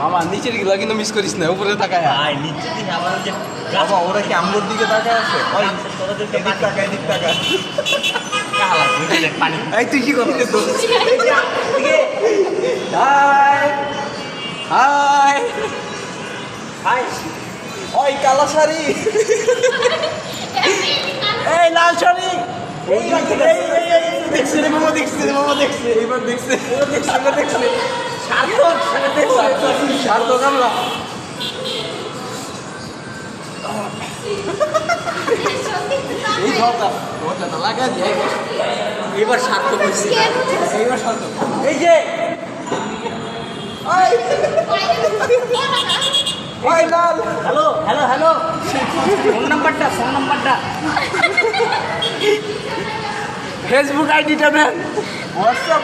মামা নিচের গুলা কিন্তু মিস করিস না, উপরে তাকায় ভাই নিচে দিকে আবার ওই যে বাবা ওরা কি আমগোর দিকে তাকায় আছে? ওই তোদেরকে এদিক তাকায়, এদিক তাকায়। কালা বুঝলেন পানি এই তুই কি করছিস? হাই হাই ভাই ওই কালা শাড়ি, এই লাল শাড়ি, দেখছে রে মামা, দেখছে রে মামা, দেখছে এইবার দেখছে, এবার দেখছে সার্থক আমরা এই ঘরটা লাগা দিয়ে এবার সার্থক হয়েছে, এইবার সার্থক। এই যে ওই লাল, হ্যালো হ্যালো হ্যালো ফোন নাম্বারটা ফেসবুক আইডিটা নেন, হোয়াটসঅ্যাপ